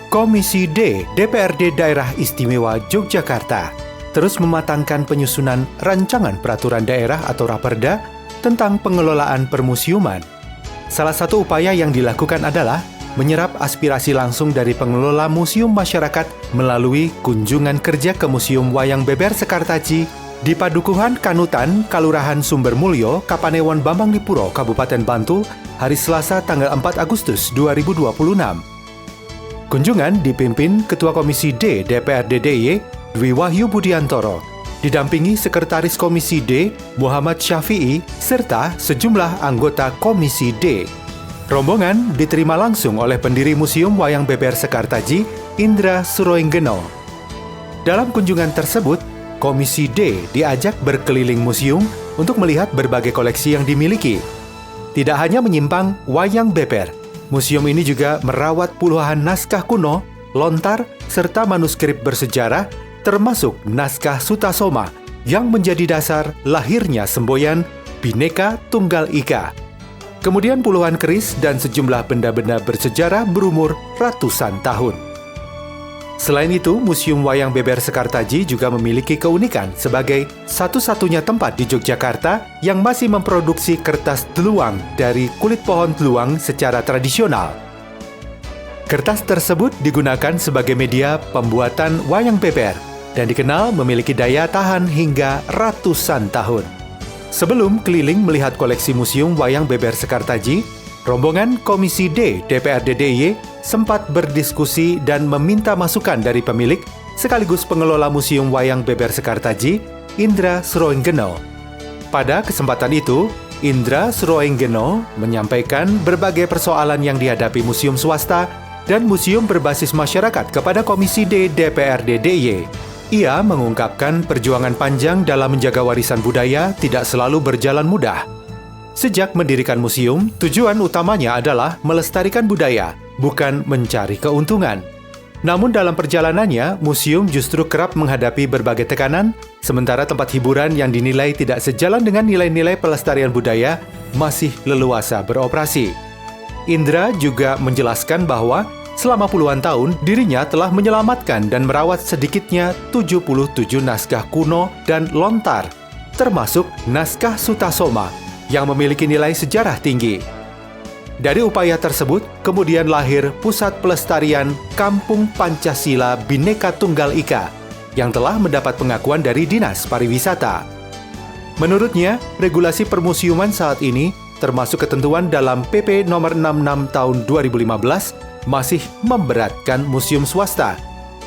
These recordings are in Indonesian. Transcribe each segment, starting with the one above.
Komisi D DPRD Daerah Istimewa Yogyakarta terus mematangkan penyusunan rancangan peraturan daerah atau Raperda tentang pengelolaan permusiuman. Salah satu upaya yang dilakukan adalah menyerap aspirasi langsung dari pengelola museum masyarakat melalui kunjungan kerja ke Museum Wayang Beber Sekartaji di Padukuhan Kanutan, Kalurahan Sumbermulyo, Kapanewon Bambanglipuro, Kabupaten Bantul, hari Selasa tanggal 4 Agustus 2026. Kunjungan dipimpin Ketua Komisi D DPRD DIY Dwi Wahyu Budiantoro, didampingi Sekretaris Komisi D Muhammad Syafi'i, serta sejumlah anggota Komisi D. Rombongan diterima langsung oleh pendiri Museum Wayang Beber Sekartaji, Indra Suroenggeno. Dalam kunjungan tersebut, Komisi D diajak berkeliling museum untuk melihat berbagai koleksi yang dimiliki. Tidak hanya menyimpang wayang beber, museum ini juga merawat puluhan naskah kuno, lontar, serta manuskrip bersejarah, termasuk naskah Sutasoma yang menjadi dasar lahirnya semboyan Bhinneka Tunggal Ika. Kemudian puluhan keris dan sejumlah benda-benda bersejarah berumur ratusan tahun. Selain itu, Museum Wayang Beber Sekartaji juga memiliki keunikan sebagai satu-satunya tempat di Yogyakarta yang masih memproduksi kertas dluwang dari kulit pohon dluwang secara tradisional. Kertas tersebut digunakan sebagai media pembuatan wayang beber dan dikenal memiliki daya tahan hingga ratusan tahun. Sebelum keliling melihat koleksi Museum Wayang Beber Sekartaji, rombongan Komisi D DPRD DIY sempat berdiskusi dan meminta masukan dari pemilik sekaligus pengelola Museum Wayang Beber Sekartaji, Indra Suroenggeno. Pada kesempatan itu, Indra Suroenggeno menyampaikan berbagai persoalan yang dihadapi museum swasta dan museum berbasis masyarakat kepada Komisi D DPRD DIY. Ia mengungkapkan perjuangan panjang dalam menjaga warisan budaya tidak selalu berjalan mudah. Sejak mendirikan museum, tujuan utamanya adalah melestarikan budaya, bukan mencari keuntungan. Namun dalam perjalanannya, museum justru kerap menghadapi berbagai tekanan, sementara tempat hiburan yang dinilai tidak sejalan dengan nilai-nilai pelestarian budaya masih leluasa beroperasi. Indra juga menjelaskan bahwa selama puluhan tahun, dirinya telah menyelamatkan dan merawat sedikitnya 77 naskah kuno dan lontar, termasuk naskah Sutasoma, yang memiliki nilai sejarah tinggi. Dari upaya tersebut, kemudian lahir Pusat Pelestarian Kampung Pancasila Bhinneka Tunggal Ika, yang telah mendapat pengakuan dari Dinas Pariwisata. Menurutnya, regulasi permusiuman saat ini, termasuk ketentuan dalam PP Nomor 66 Tahun 2015, masih memberatkan museum swasta,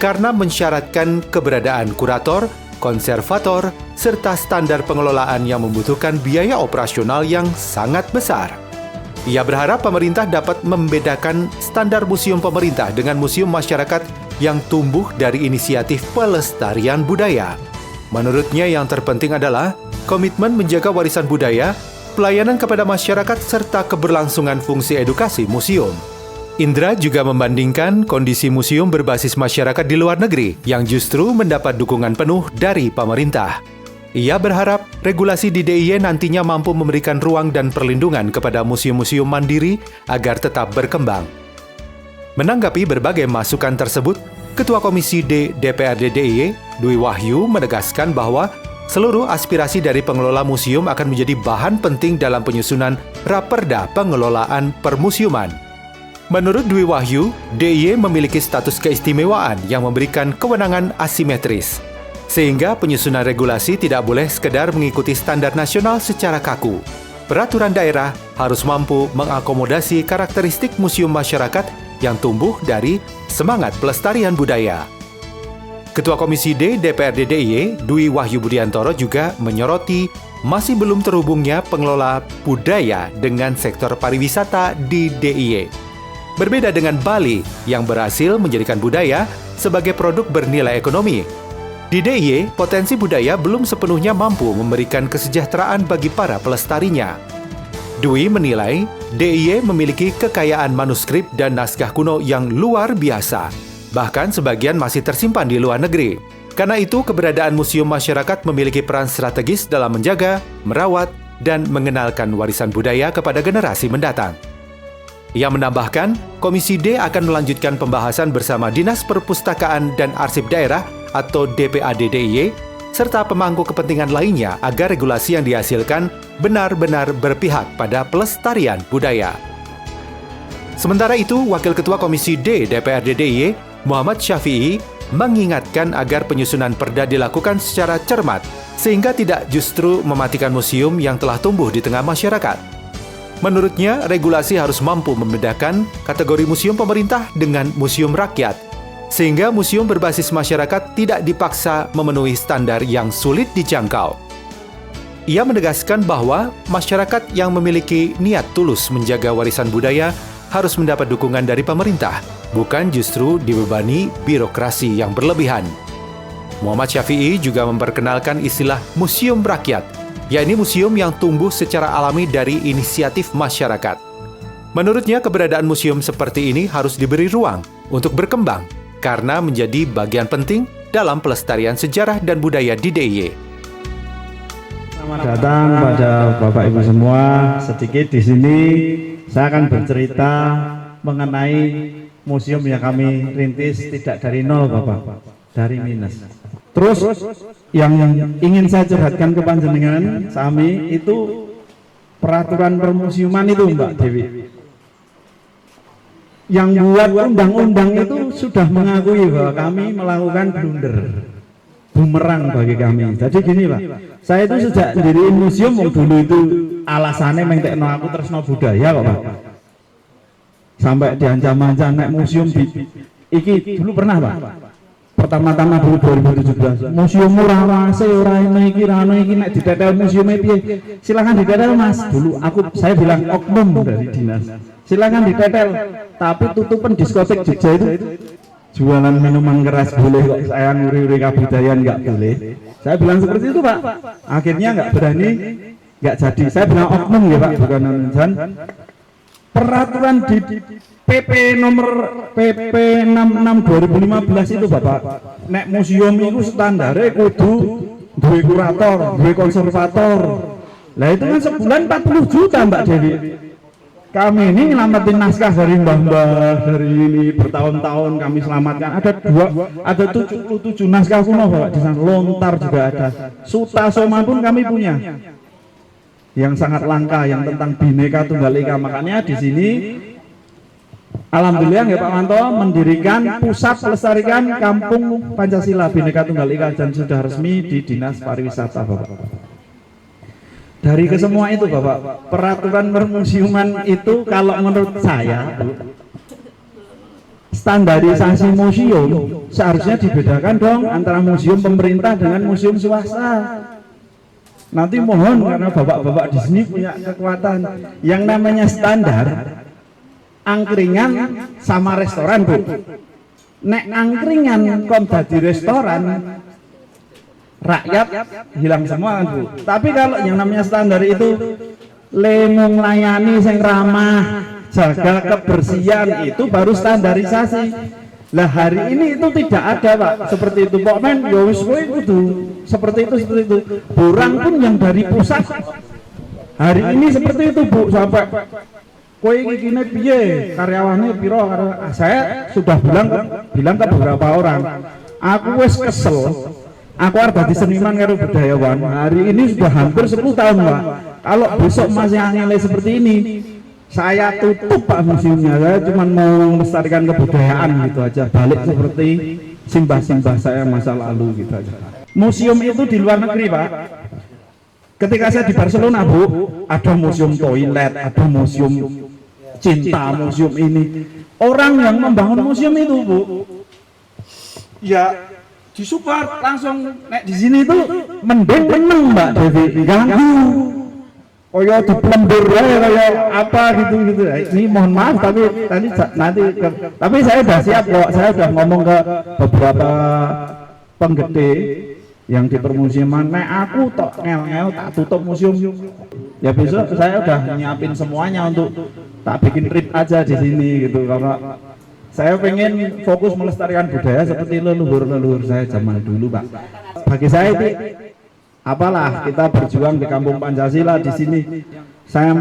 karena mensyaratkan keberadaan kurator, konservator, serta standar pengelolaan yang membutuhkan biaya operasional yang sangat besar. Ia berharap pemerintah dapat membedakan standar museum pemerintah dengan museum masyarakat yang tumbuh dari inisiatif pelestarian budaya. Menurutnya yang terpenting adalah komitmen menjaga warisan budaya, pelayanan kepada masyarakat, serta keberlangsungan fungsi edukasi museum. Indra juga membandingkan kondisi museum berbasis masyarakat di luar negeri yang justru mendapat dukungan penuh dari pemerintah. Ia berharap regulasi di DIY nantinya mampu memberikan ruang dan perlindungan kepada museum-museum mandiri agar tetap berkembang. Menanggapi berbagai masukan tersebut, Ketua Komisi D DPRD DIY Dwi Wahyu menegaskan bahwa seluruh aspirasi dari pengelola museum akan menjadi bahan penting dalam penyusunan Raperda Pengelolaan Permusiuman. Menurut Dwi Wahyu, DIY memiliki status keistimewaan yang memberikan kewenangan asimetris, sehingga penyusunan regulasi tidak boleh sekedar mengikuti standar nasional secara kaku. Peraturan daerah harus mampu mengakomodasi karakteristik museum masyarakat yang tumbuh dari semangat pelestarian budaya. Ketua Komisi D DPRD DIY Dwi Wahyu Budiantoro juga menyoroti masih belum terhubungnya pengelola budaya dengan sektor pariwisata di DIY. Berbeda dengan Bali yang berhasil menjadikan budaya sebagai produk bernilai ekonomi. Di DIY, potensi budaya belum sepenuhnya mampu memberikan kesejahteraan bagi para pelestarinya. Dwi menilai DIY memiliki kekayaan manuskrip dan naskah kuno yang luar biasa. Bahkan sebagian masih tersimpan di luar negeri. Karena itu, keberadaan museum masyarakat memiliki peran strategis dalam menjaga, merawat, dan mengenalkan warisan budaya kepada generasi mendatang. Ia menambahkan, Komisi D akan melanjutkan pembahasan bersama Dinas Perpustakaan dan Arsip Daerah atau DPAD DIY, serta pemangku kepentingan lainnya agar regulasi yang dihasilkan benar-benar berpihak pada pelestarian budaya. Sementara itu, Wakil Ketua Komisi D DPRD DIY, Muhammad Syafi'i, mengingatkan agar penyusunan perda dilakukan secara cermat, sehingga tidak justru mematikan museum yang telah tumbuh di tengah masyarakat. Menurutnya, regulasi harus mampu membedakan kategori museum pemerintah dengan museum rakyat, sehingga museum berbasis masyarakat tidak dipaksa memenuhi standar yang sulit dijangkau. Ia menegaskan bahwa masyarakat yang memiliki niat tulus menjaga warisan budaya harus mendapat dukungan dari pemerintah, bukan justru dibebani birokrasi yang berlebihan. Muhammad Syafi'i juga memperkenalkan istilah museum rakyat, yakni museum yang tumbuh secara alami dari inisiatif masyarakat. Menurutnya, keberadaan museum seperti ini harus diberi ruang untuk berkembang karena menjadi bagian penting dalam pelestarian sejarah dan budaya di DIY. Selamat datang pada Bapak Ibu semua. Sedikit di sini saya akan bercerita mengenai museum yang kami rintis tidak dari nol, Bapak, dari minus. Terus yang ingin saya curhatkan ke panjenengan sami itu peraturan permusiuman itu, Mbak Dewi. Yang buat undang-undang itu sudah mengakui bahwa kami melakukan blunder, bumerang bagi kami. Jadi gini, Pak, saya itu sejak diriin museum dulu itu alasannya mentekno aku tresno budaya kok, Pak. Sampai diancam-ancam naik museum di iki dulu pernah, Pak. Pertama-tama dulu 2017, museum ora wase ora iki nek ditetel museum piye? Silakan ditetel, Mas. Dulu saya bilang oknum dari dinas. Silakan ditetel, tapi tutupan diskotek Jogja itu jualan minuman keras boleh kok, saya nguri-nguri kabudayan nggak boleh. Saya bilang seperti itu, Pak. Akhirnya nggak berani, nggak jadi. Saya bilang oknum ya, Pak, bukan non-jan. Peraturan di PP nomor PP 66 2015 itu, Bapak, nek museum itu standarnya kudu duwe kurator, duwe konservator. Lah itu kan sebulan 40 juta, Mbak Dewi. Kami ini nyelamatin naskah dari mbah-mbah dari ini bertahun-tahun kami selamatkan. Ada 77 naskah kuno, Bapak, di sana. Lontar juga ada. Suta Soma pun kami punya. Yang sangat langka, yang tentang Bhinneka Tunggal Ika. Makanya di sini alhamdulillah ya Pak Manto mendirikan pusat pelestarian Kampung Pancasila Bhinneka Tunggal Ika dan sudah resmi di Dinas Pariwisata, Bapak. Dari kesemua itu, Bapak, peraturan permusiuman itu kalau menurut saya, standarisasi museum seharusnya dibedakan dong antara museum pemerintah dengan museum swasta. Nanti mohon karena bapak-bapak di sini punya kekuatan yang namanya standar angkringan sama restoran, Bu. Nek angkringan kon dadi restoran, rakyat hilang semua, Bu. Tapi kalau yang namanya standar itu lengung layani sing ramah, jaga kebersihan, itu baru standarisasi. Lah hari ini itu tidak ada, Pak, seperti itu. Pokoknya ya wis kowe kudu seperti itu. Borang pun yang dari pusat hari ini seperti itu, Bu, sampai kowe iki kene piye, karyawannya piro. Saya sudah bilang ke beberapa orang, aku wis kesel. Aku harus jadi seniman karo budayawan. Hari ini sudah hampir 10 tahun, Pak. Kalau besok masih angel seperti ini, saya tutup, Pak, museumnya. Saya cuma mau melestarikan kebudayaan gitu aja, balik seperti simbah-simbah saya masa lalu gitu aja. Museum itu di luar negeri, Pak. Ketika saya di Barcelona, Bu, ada museum toilet, ada museum cinta, museum ini. Orang yang membangun museum itu, Bu, ya disupport langsung. Nek di sini itu mending menang, Mbak Devi, ganggu. Koyo diplembur ya, koyo apa gitu. Ini mohon maaf tapi tapi saya sudah siap kok. Saya sudah ngomong ke beberapa penggede yang di permusiuman, nek aku tok ngel-ngel tak tutup museum. Ya besok saya udah nyiapin semuanya untuk tak bikin trip aja di sini gitu, karena saya pengen fokus melestarikan budaya seperti leluhur-leluhur saya zaman dulu, Pak. Bagi saya itu apalah kita berjuang di Kampung Pancasila di sini. Saya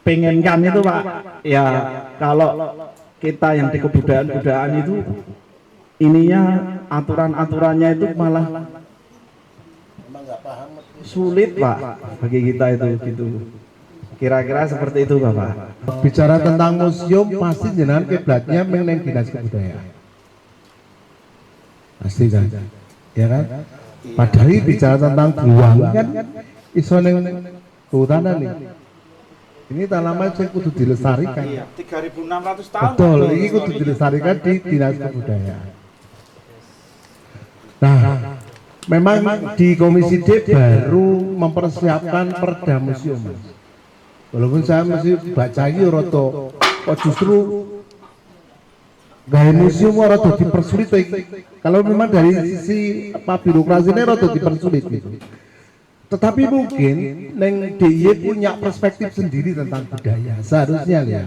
pengenkan itu Pak, ya kalau kita yang di kebudayaan itu ininya aturan-aturannya itu malah sulit Pak bagi kita itu gitu. Kira-kira seperti itu Bapak. Bicara tentang museum pasti jenengan kiblatnya meneng dinas kebudayaan. Pasti kan, ya kan? Padahal bicara tentang beruang kan iso neng kehutanan nih. Ini tanaman saya kudu dilestarikan. 3.600 tahun. Betul, ini kudu dilestarikan di dinas kebudayaan. Nah, memang di Komisi D baru mempersiapkan perda museum. Walaupun saya masih baca ini roto, kok justru gaya museum roto dipersulit. Kalau memang dari sisi apa birokrasinya roto dipersulit gitu. Tetapi mungkin Neng DIY punya perspektif sendiri tentang budaya. Seharusnya ya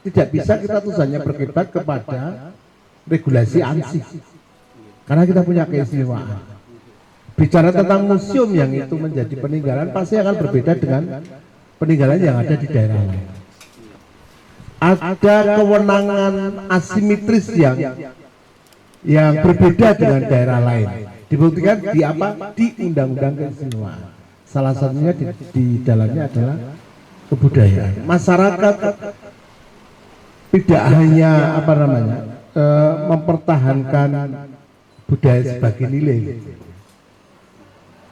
tidak bisa kita tuh hanya berkiblat kepada regulasi ANSI. Karena kita punya keistimewaan. Bicara tentang museum yang itu menjadi peninggalan pasti akan berbeda dengan peninggalan yang ada di daerah lain. Ada kewenangan asimetris yang berbeda dengan daerah lain. Dibuktikan di apa? Di undang-undang keistimewaan. Salah satunya di dalamnya adalah kebudayaan. Masyarakat tidak hanya apa namanya mempertahankan budaya sebagai nilai,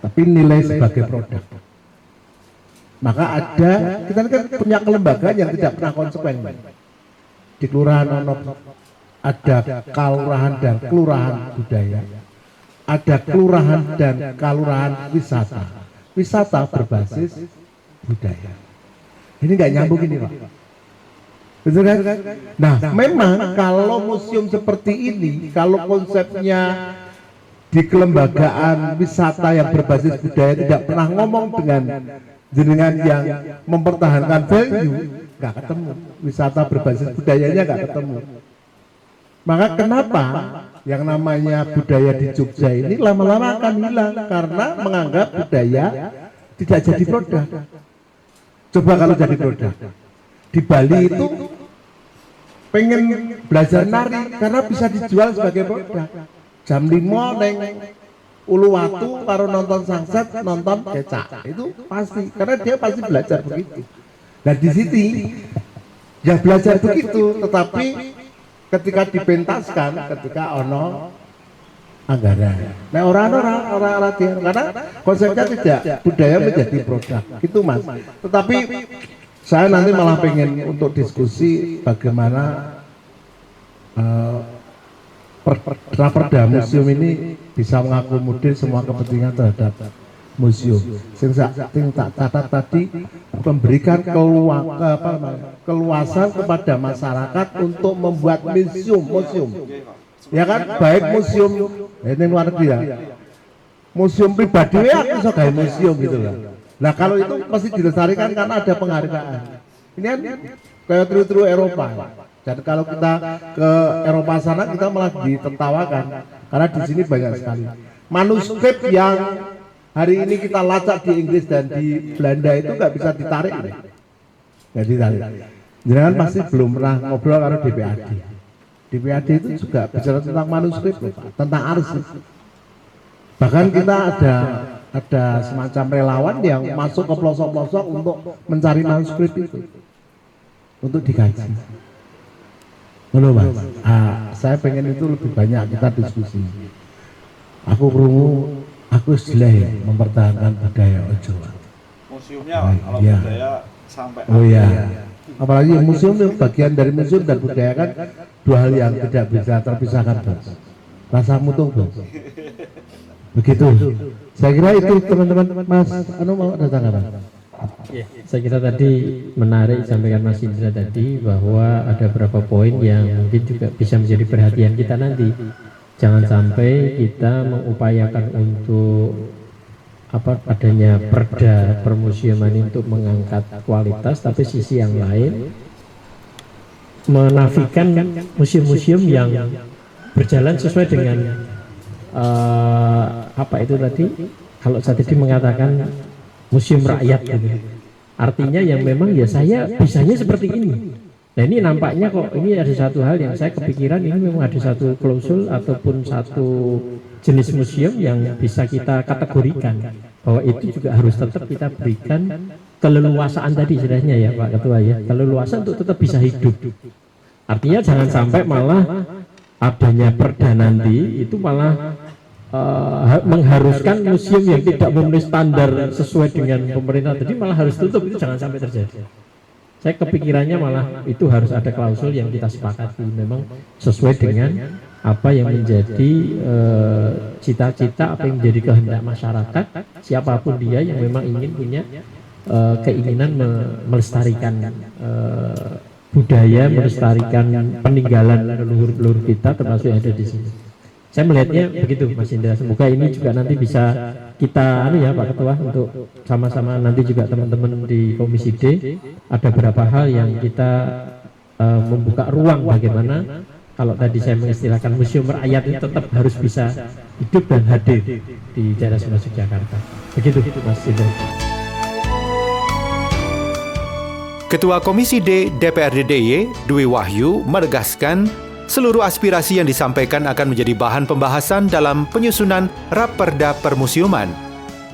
tapi nilai sebagai produk. Maka ada, kita kan punya kelembagaan yang tidak pernah konsekuen. Di kelurahan ada kalurahan dan kelurahan budaya, ada kelurahan dan kalurahan wisata. Wisata berbasis budaya. Ini nggak nyambung ini Pak. Betul kan? Nah, memang kalau museum seperti ini, kalau konsepnya di kelembagaan wisata yang berbasis budaya tidak pernah ngomong dengan jenengan yang mempertahankan value, nggak ketemu. Wisata berbasis budayanya nggak ketemu. Maka kenapa yang namanya budaya di Jogja ini lama-lama akan hilang karena menganggap budaya tidak jadi produk. Coba kalau jadi produk. Di Bali itu pengen belajar nari karena bisa dijual sebagai produk. Jam 5 neng Uluwatu karo nonton Sangset, nonton Kecak. Itu pasti karena dia pasti belajar begitu. Nah di sini ya belajar begitu, tetapi ketika dipentaskan, ketika ono anggaran. Nah orang latihan karena konsepnya tidak budaya menjadi produk, itu Mas. Tetapi saya nanti malah pengen untuk diskusi bagaimana perda museum ini bisa mengakomodir semua kepentingan terhadap museum. Sing tak catat tadi memberikan keluasan kepada masyarakat untuk membuat museum. Ya kan, baik museum ini luar negeri ya. Museum pribadi ya bisa kayak museum gitu lah. Nah kalau itu pasti dilestarikan karena ada penghargaan. Ini kan kayak tru Eropa. Dan kalau kita ke Eropa sana kita malah ditertawakan karena di sini banyak sekali manuskrip yang hari ini kita lacak di Inggris dan di Belanda itu nggak bisa ditarik, nggak ditarik. Jangan pasti belum pernah ngobrol karena DPAD. DPAD itu juga bicara tentang manuskrip, tentang arsip. Bahkan kita ada semacam relawan yang masuk ke pelosok-pelosok untuk mencari manuskrip itu untuk dikaji. Halo Mas, saya pengen itu lebih banyak kita diskusi. Aku perlu, aku jelek mempertahankan budaya Ojo. Museumnya kalau ya. budaya sampai. Oh ya, apalagi museum itu bagian dari museum dan budaya kan dua hal yang tidak bisa terpisahkan Bos. Rasamu tuh Bos. Begitu. Saya kira itu teman-teman. Mas, mau ada tanggapan? Ya, saya kira tadi menarik sampaikan Mas Indra tadi bahwa ada beberapa poin yang mungkin juga bisa menjadi perhatian kita nanti. Jangan sampai kita mengupayakan untuk adanya perda permuseuman untuk mengangkat kualitas, tapi sisi yang lain menafikan museum-museum yang berjalan sesuai dengan apa itu tadi, kalau saya tadi mengatakan museum rakyat gitu. Artinya yang memang ya saya bisanya seperti ini. Nah ini nampaknya kok ini ada satu hal yang saya kepikiran, ini memang ada satu klausul ataupun satu jenis museum yang bisa kita kategorikan bahwa itu juga harus tetap kita berikan keleluasaan tadi istilahnya ya Pak Ketua ya, keleluasaan untuk tetap bisa hidup. Artinya jangan sampai malah adanya perda nanti itu malah mengharuskan museum yang tidak memenuhi standar sesuai dengan pemerintah tadi malah harus tutup, itu jangan sampai terjadi. Saya kepikirannya malah itu harus ada klausul yang kita sepakati memang sesuai dengan apa yang menjadi cita-cita, apa yang menjadi kehendak masyarakat, siapapun dia yang memang ingin punya keinginan melestarikan budaya, melestarikan peninggalan leluhur-leluhur kita termasuk yang ada di sini. Saya melihatnya begitu Mas Indra, semoga ini juga nanti bisa kita ya Pak Ketua untuk sama-sama nanti juga teman-teman di Komisi D ada beberapa hal yang kita membuka ruang bagaimana kalau tadi saya mengistilahkan museum rakyat itu tetap harus bisa hidup dan hadir di daerah Semarang Jakarta. Begitu Mas Indra. Ketua Komisi D DPRD DIY Dwi Wahyu menegaskan seluruh aspirasi yang disampaikan akan menjadi bahan pembahasan dalam penyusunan Raperda Permusiuman.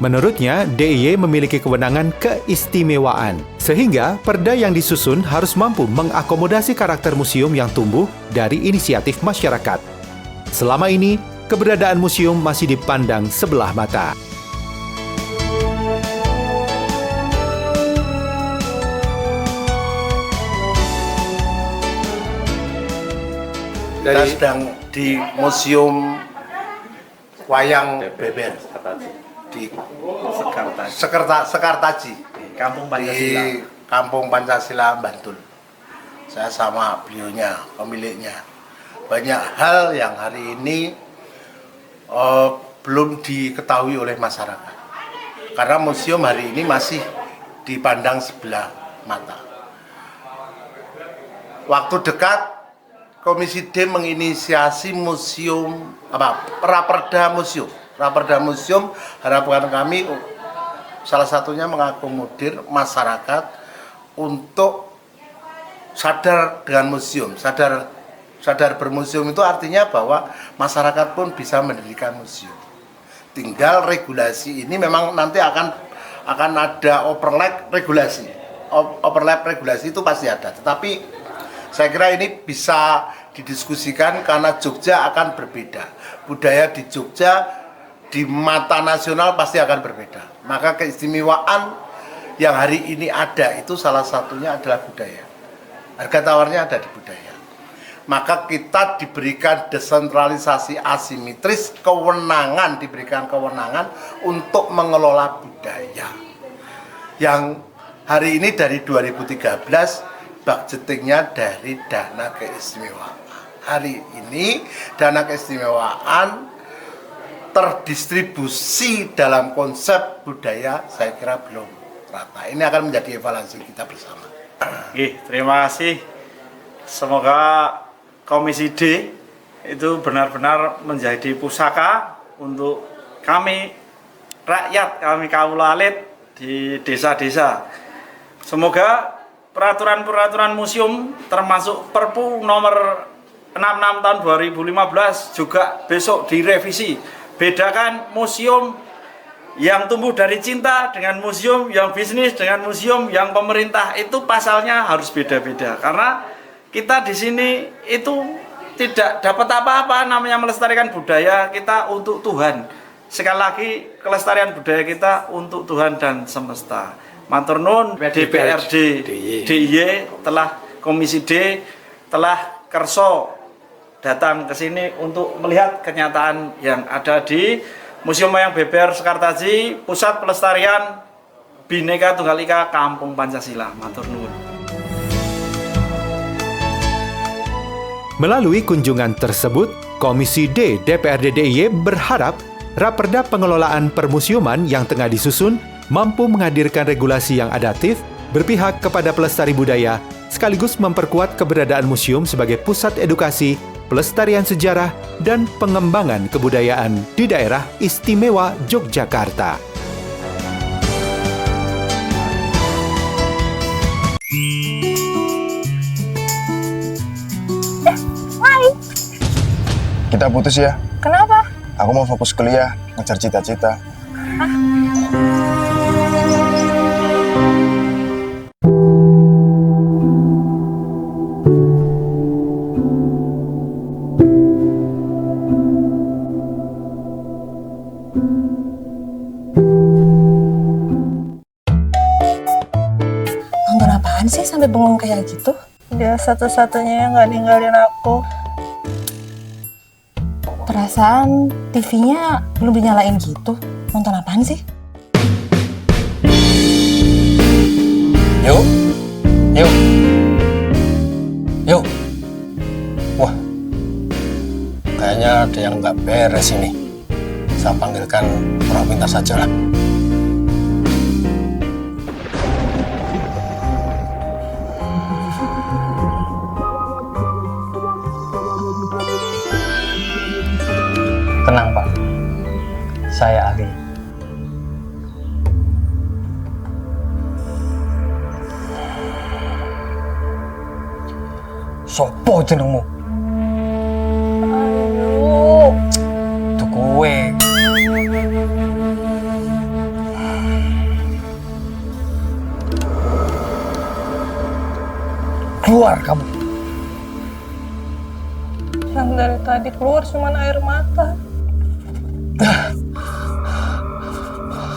Menurutnya, DIY memiliki kewenangan keistimewaan, sehingga perda yang disusun harus mampu mengakomodasi karakter museum yang tumbuh dari inisiatif masyarakat. Selama ini, keberadaan museum masih dipandang sebelah mata. Kita sedang di Museum Wayang Beber di Sekartaji, Kampung Pancasila. di Kampung Pancasila, Bantul. Saya sama beliaunya, pemiliknya. Banyak hal yang hari ini belum diketahui oleh masyarakat. Karena museum hari ini masih dipandang sebelah mata. Waktu dekat Komisi D menginisiasi Raperda Museum. Harapan kami salah satunya mengakomodir masyarakat untuk sadar dengan museum. Sadar bermuseum itu artinya bahwa masyarakat pun bisa mendirikan museum. Tinggal regulasi ini memang nanti akan ada overlap regulasi. Overlap regulasi itu pasti ada, tetapi saya kira ini bisa didiskusikan karena Jogja akan berbeda. Budaya di Jogja di mata nasional pasti akan berbeda. Maka keistimewaan yang hari ini ada itu salah satunya adalah budaya. Harga tawarnya ada di budaya. Maka kita diberikan desentralisasi asimetris, diberikan kewenangan untuk mengelola budaya. Yang hari ini dari 2013 budgetingnya dari dana keistimewaan. Hari ini dana keistimewaan terdistribusi dalam konsep budaya saya kira belum rata. Ini akan menjadi evaluasi kita bersama. Oke, terima kasih. Semoga Komisi D itu benar-benar menjadi pusaka untuk kami rakyat, kami kaum alit di desa-desa. Semoga peraturan-peraturan museum termasuk Perpu nomor 66 tahun 2015 juga besok direvisi. Bedakan museum yang tumbuh dari cinta dengan museum yang bisnis dengan museum yang pemerintah, itu pasalnya harus beda-beda. Karena kita di sini itu tidak dapat apa-apa, namanya melestarikan budaya kita untuk Tuhan. Sekali lagi, kelestarian budaya kita untuk Tuhan dan semesta. Matur nuwun DPRD DIY telah Komisi D telah kerso datang ke sini untuk melihat kenyataan yang ada di Museum Wayang Beber Sekartaji, Pusat Pelestarian Bhinneka Tunggal Ika Kampung Pancasila. Matur nuwun. Melalui kunjungan tersebut, Komisi D DPRD DIY berharap Raperda Pengelolaan Permusiuman yang tengah disusun mampu menghadirkan regulasi yang adaptif, berpihak kepada pelestari budaya, sekaligus memperkuat keberadaan museum sebagai pusat edukasi, pelestarian sejarah, dan pengembangan kebudayaan di daerah istimewa Yogyakarta. Kita putus ya. Kenapa? Aku mau fokus kuliah, ngejar cita-cita. Nonton apaan sih sampai bengong kayak gitu? Dia satu-satunya yang gak ninggalin aku. Perasaan TV-nya belum dinyalain gitu. Nonton apaan sih? Yuk. Yuk. Yuk. Wah. Kayaknya ada yang nggak beres ini. Saya panggilkan orang pintar saja lah. Tenang Pak, saya ahli. Sopo jenengmu? Aduh. Itu kowe. Keluar kamu. Yang dari tadi keluar cuma air mata.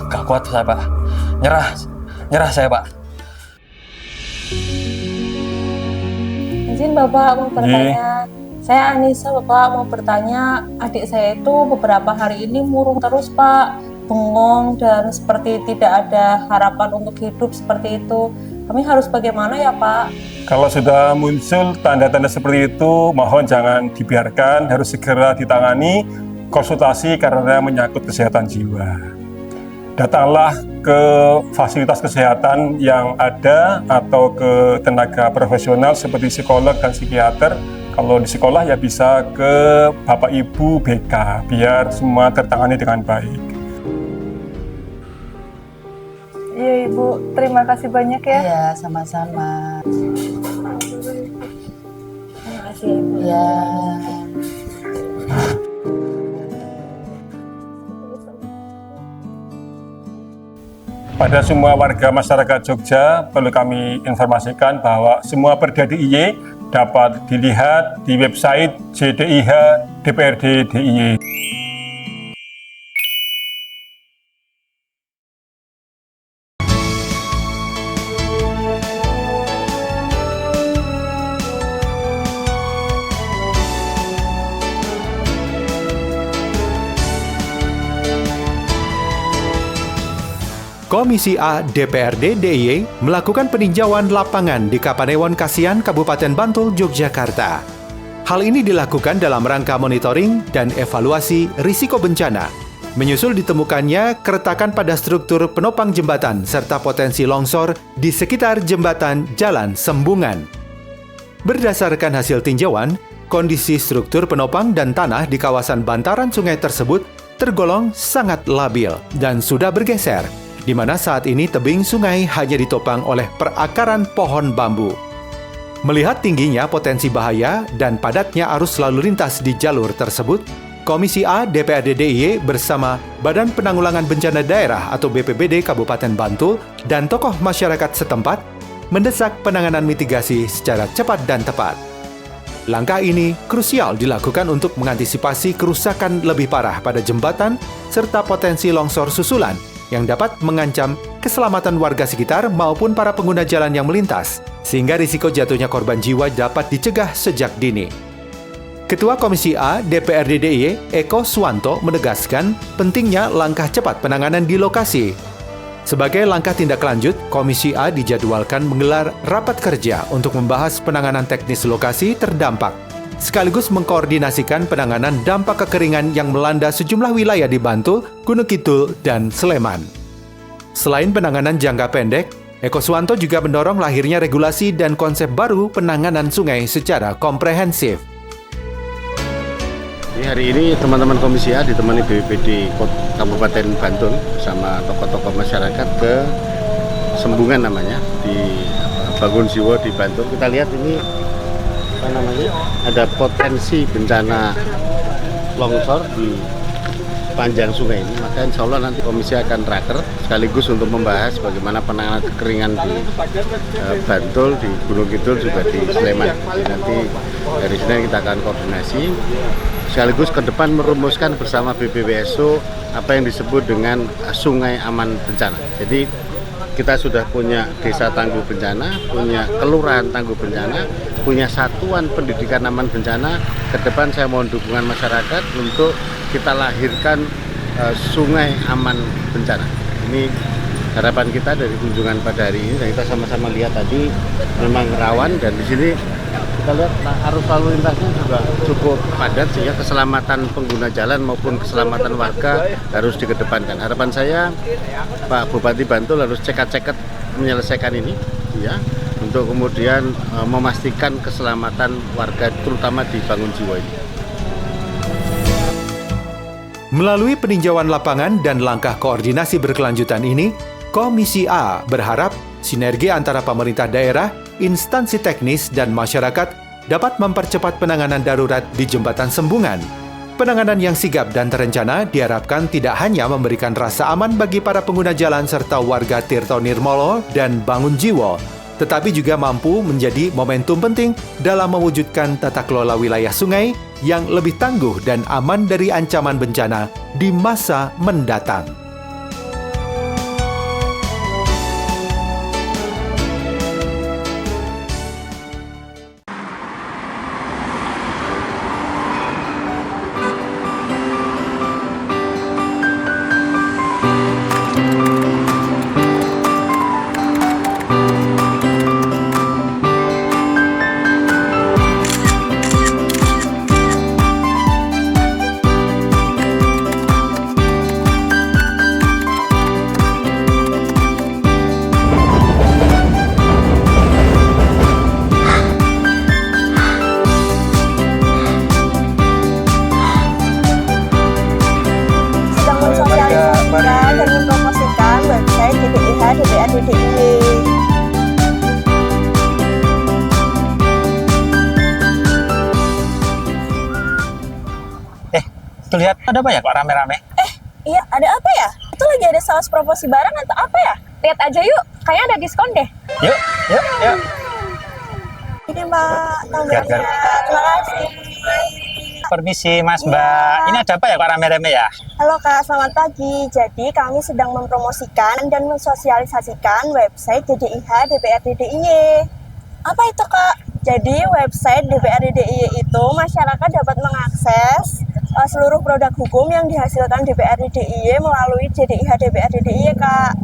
Gak kuat saya Pak. Nyerah saya Pak. Izin Bapak mau bertanya. Saya Anissa, Bapak mau bertanya. Adik saya itu beberapa hari ini murung terus Pak. Bengong dan seperti tidak ada harapan untuk hidup seperti itu. Kami harus bagaimana ya Pak? Kalau sudah muncul tanda-tanda seperti itu, mohon jangan dibiarkan, harus segera ditangani, konsultasi karena menyangkut kesehatan jiwa. Datanglah ke fasilitas kesehatan yang ada atau ke tenaga profesional seperti psikolog dan psikiater. Kalau di sekolah ya bisa ke Bapak Ibu BK, biar semua tertangani dengan baik. Iya Ibu, terima kasih banyak ya. Iya, sama-sama. Terima kasih ya Ibu. Ya. Pada semua warga masyarakat Jogja, perlu kami informasikan bahwa semua Perda DIY dapat dilihat di website JDIH DPRD DIY. Komisi A DPRD DIY melakukan peninjauan lapangan di Kapanewon Kasihan, Kabupaten Bantul, Yogyakarta. Hal ini dilakukan dalam rangka monitoring dan evaluasi risiko bencana, menyusul ditemukannya keretakan pada struktur penopang jembatan serta potensi longsor di sekitar jembatan Jalan Sembungan. Berdasarkan hasil tinjauan, kondisi struktur penopang dan tanah di kawasan bantaran sungai tersebut tergolong sangat labil dan sudah bergeser, di mana saat ini tebing sungai hanya ditopang oleh perakaran pohon bambu. Melihat tingginya potensi bahaya dan padatnya arus lalu lintas di jalur tersebut, Komisi A DPRD DIY bersama Badan Penanggulangan Bencana Daerah atau BPBD Kabupaten Bantul dan tokoh masyarakat setempat mendesak penanganan mitigasi secara cepat dan tepat. Langkah ini krusial dilakukan untuk mengantisipasi kerusakan lebih parah pada jembatan serta potensi longsor susulan yang dapat mengancam keselamatan warga sekitar maupun para pengguna jalan yang melintas, sehingga risiko jatuhnya korban jiwa dapat dicegah sejak dini. Ketua Komisi A DPRD DIY Eko Suwanto menegaskan pentingnya langkah cepat penanganan di lokasi. Sebagai langkah tindak lanjut, Komisi A dijadwalkan menggelar rapat kerja untuk membahas penanganan teknis lokasi terdampak, sekaligus mengkoordinasikan penanganan dampak kekeringan yang melanda sejumlah wilayah di Bantul, Gunung Kidul, dan Sleman. Selain penanganan jangka pendek, Eko Suwanto juga mendorong lahirnya regulasi dan konsep baru penanganan sungai secara komprehensif. Hari ini teman-teman Komisi A ditemani BPBD Kabupaten Bantul sama tokoh-tokoh masyarakat ke Sembungan namanya, di Bangun Jiwo di Bantul. Kita lihat ini apa namanya, ada potensi bencana longsor di panjang sungai ini, maka insya Allah nanti komisi akan raker sekaligus untuk membahas bagaimana penanganan kekeringan di Bantul, di Gunung Kidul, juga di Sleman. Jadi nanti dari sini kita akan koordinasi sekaligus ke depan merumuskan bersama BPWSO apa yang disebut dengan sungai aman bencana. Jadi kita sudah punya desa tangguh bencana, punya kelurahan tangguh bencana, punya satuan pendidikan aman bencana. Ke depan saya mohon dukungan masyarakat untuk kita lahirkan sungai aman bencana. Ini harapan kita dari kunjungan pada hari ini, dan kita sama-sama lihat tadi memang rawan, dan di sini kita lihat arus lalu lintasnya juga cukup padat sehingga keselamatan pengguna jalan maupun keselamatan warga harus dikedepankan. Harapan saya Pak Bupati Bantul harus cekat-cekat menyelesaikan ini ya, untuk kemudian memastikan keselamatan warga terutama di Bangun Jiwo ini. Melalui peninjauan lapangan dan langkah koordinasi berkelanjutan ini, Komisi A berharap sinergi antara pemerintah daerah, instansi teknis, dan masyarakat dapat mempercepat penanganan darurat di Jembatan Sembungan. Penanganan yang sigap dan terencana diharapkan tidak hanya memberikan rasa aman bagi para pengguna jalan serta warga Tirto Nirmolo dan Bangun Jiwo, tetapi juga mampu menjadi momentum penting dalam mewujudkan tata kelola wilayah sungai yang lebih tangguh dan aman dari ancaman bencana di masa mendatang. Tuh lihat, ada apa ya kok rame-rame? Iya, ada apa ya? Itu lagi ada sales promosi barang atau apa ya? Lihat aja yuk, kayaknya ada diskon deh. Yuk. Ini Mbak, tumblernya. Terima kasih. Permisi Mas Mbak, ini ada apa ya kok rame-rame ya? Halo Kak, selamat pagi. Jadi kami sedang mempromosikan dan mensosialisasikan website DDIH DPRD DIY. Apa itu Kak? Jadi website DPRD DIY itu masyarakat dapat mengakses seluruh produk hukum yang dihasilkan DPRD DIY melalui DDIH DPRD DIY Kak.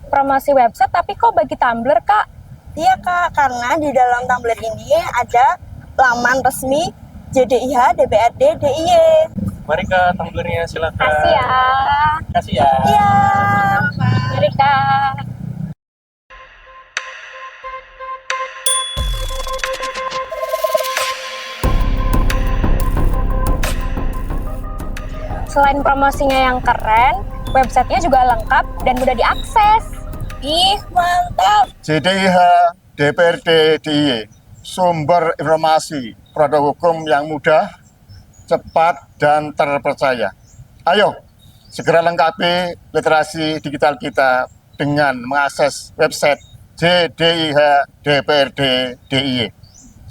Promosi website tapi kok bagi tumbler Kak? Iya Kak, karena di dalam tumbler ini ada laman resmi DDIH DPRD DIY. Mari ke tumblernya silakan. Kasih ya. Kasih ya. Iya. Mari Kak. Selain promosinya yang keren, websitenya juga lengkap dan mudah diakses. Ih, mantap. DDIH DPRD DIY, sumber informasi produk hukum yang mudah, cepat, dan terpercaya. Ayo, segera lengkapi literasi digital kita dengan mengakses website DDIH DPRD DIY.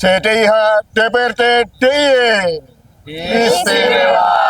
DDIH DPRD DIY. Istimewa.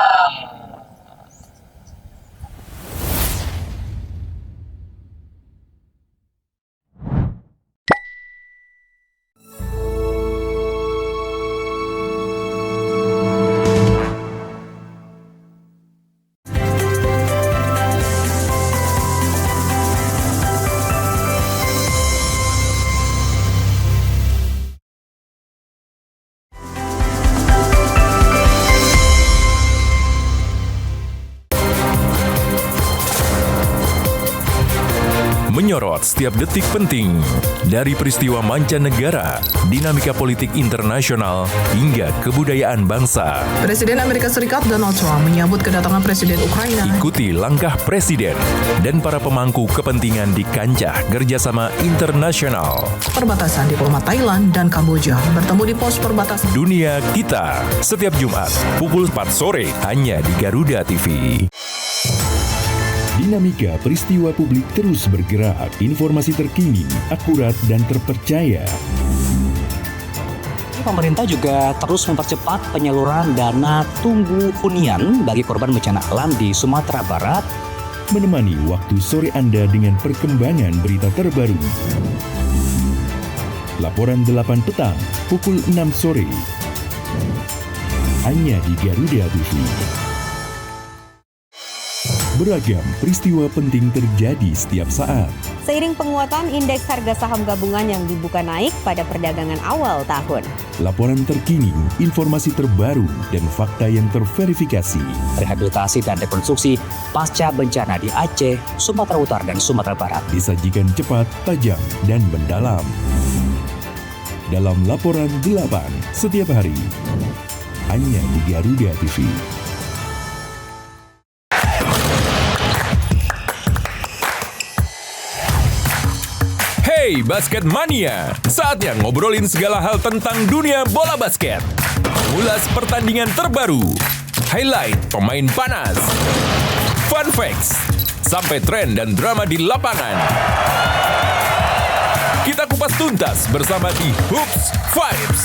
menyorot setiap detik penting dari peristiwa mancanegara, dinamika politik internasional, hingga kebudayaan bangsa. Presiden Amerika Serikat Donald Trump menyambut kedatangan Presiden Ukraina. Ikuti langkah Presiden dan para pemangku kepentingan di kancah kerjasama internasional. Perbatasan diplomat Thailand dan Kamboja bertemu di pos perbatasan. Dunia Kita, setiap Jumat pukul 4 sore hanya di Garuda TV. Dinamika peristiwa publik terus bergerak, informasi terkini, akurat dan terpercaya. Pemerintah juga terus mempercepat penyaluran dana tunggu hunian bagi korban bencana alam di Sumatera Barat. Menemani waktu sore Anda dengan perkembangan berita terbaru. Laporan 8 petang, pukul 6 sore. Hanya di Garuda TV. Beragam peristiwa penting terjadi setiap saat. Seiring penguatan indeks harga saham gabungan yang dibuka naik pada perdagangan awal tahun. Laporan terkini, informasi terbaru, dan fakta yang terverifikasi. Rehabilitasi dan rekonstruksi pasca bencana di Aceh, Sumatera Utara, dan Sumatera Barat. Disajikan cepat, tajam, dan mendalam. Dalam Laporan 8 setiap hari. Hanya di Garuda TV. Hey Basket Mania, saatnya ngobrolin segala hal tentang dunia bola basket. Ulas pertandingan terbaru, highlight pemain panas, fun facts, sampai tren dan drama di lapangan. Kita kupas tuntas bersama di Hoops Vibes.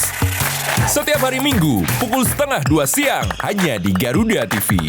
Setiap hari Minggu pukul 1:30 siang hanya di Garuda TV.